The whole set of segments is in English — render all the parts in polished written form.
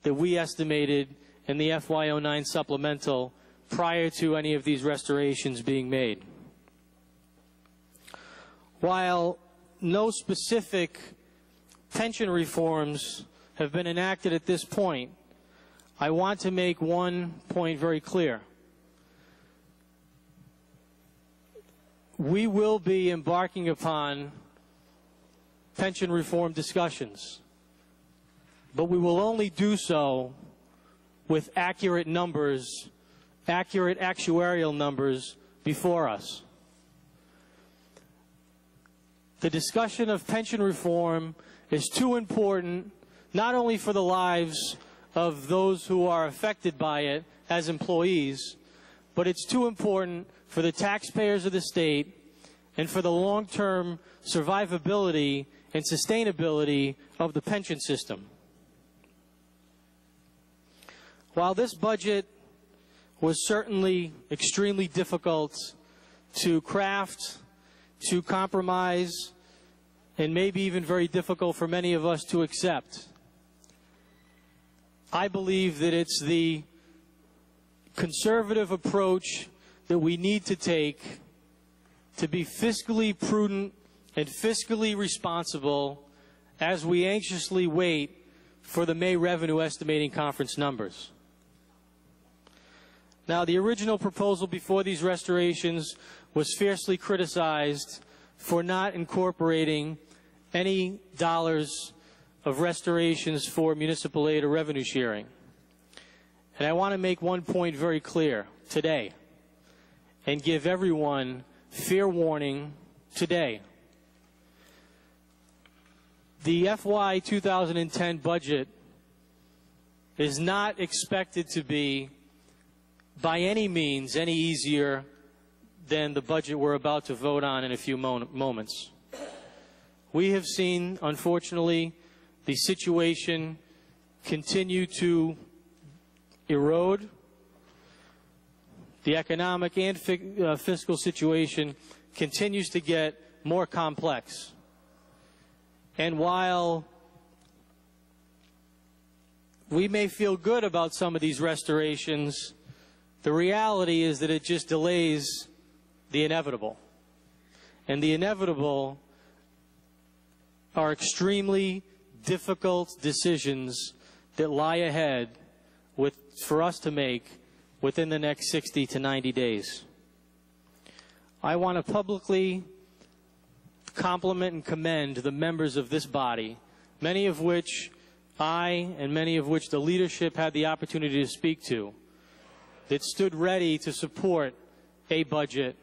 that we estimated in the FY09 supplemental prior to any of these restorations being made. While no specific pension reforms have been enacted at this point, I want to make one point very clear. We will be embarking upon pension reform discussions, but we will only do so with accurate numbers, accurate actuarial numbers before us. The discussion of pension reform is too important, not only for the lives of those who are affected by it as employees, but it's too important for the taxpayers of the state and for the long-term survivability and sustainability of the pension system. While this budget was certainly extremely difficult to craft, to compromise, and maybe even very difficult for many of us to accept, I believe that it's the conservative approach that we need to take to be fiscally prudent and fiscally responsible as we anxiously wait for the May Revenue Estimating Conference numbers. Now, the original proposal before these restorations was fiercely criticized for not incorporating any dollars of restorations for municipal aid or revenue sharing. And I want to make one point very clear today and give everyone fair warning today. The FY 2010 budget is not expected to be by any means any easier than the budget we're about to vote on in a few moments. We have seen, unfortunately, the situation continue to erode. The economic and fiscal situation continues to get more complex. And while we may feel good about some of these restorations, the reality is that it just delays the inevitable. And the inevitable are extremely difficult decisions that lie ahead for us to make within the next 60 to 90 days. I want to publicly compliment and commend the members of this body, many of which I and many of which the leadership had the opportunity to speak to, that stood ready to support a budget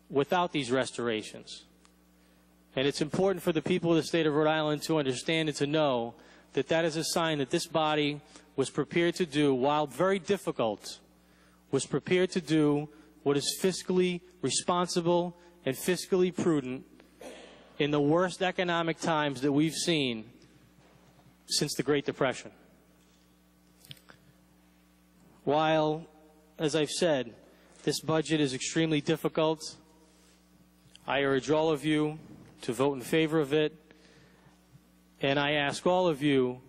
without these restorations. And it's important for the people of the state of Rhode Island to understand and to know that that is a sign that this body was prepared to do, while very difficult, was prepared to do what is fiscally responsible and fiscally prudent in the worst economic times that we've seen since the Great Depression. While, as I've said, this budget is extremely difficult, I urge all of you to vote in favor of it, and I ask all of you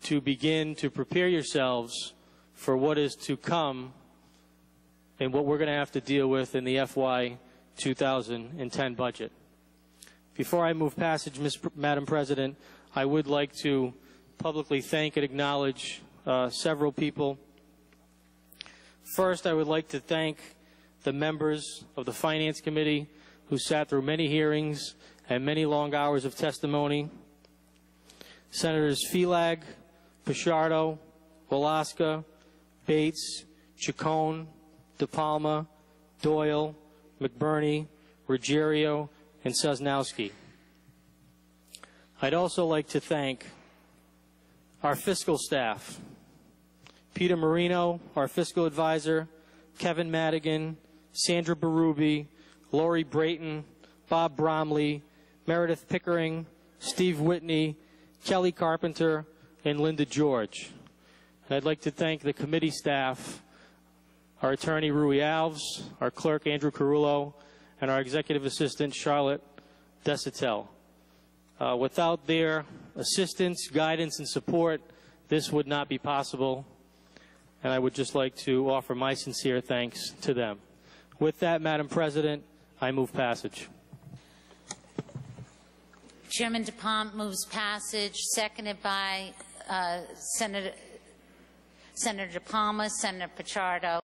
to begin to prepare yourselves for what is to come and what we're going to have to deal with in the FY 2010 budget. Before I move passage, Madam President, I would like to publicly thank and acknowledge several people. First, I would like to thank the members of the Finance Committee who sat through many hearings and many long hours of testimony. Senators Felag, Pichardo, Walaska, Bates, Chacon, DePalma, Doyle, McBurney, Ruggiero, and Sosnowski. I'd also like to thank our fiscal staff, Peter Marino, our fiscal advisor, Kevin Madigan, Sandra Berube, Lori Brayton, Bob Bromley, Meredith Pickering, Steve Whitney, Kelly Carpenter, and Linda George. And I'd like to thank the committee staff, our attorney Rui Alves, our clerk Andrew Carullo, and our executive assistant Charlotte Desitel. Without their assistance, guidance, and support, this would not be possible, and I would just like to offer my sincere thanks to them. With that, Madam President, I move passage. Chairman DaPonte moves passage, seconded by Senator DePalma, Senator Pichardo.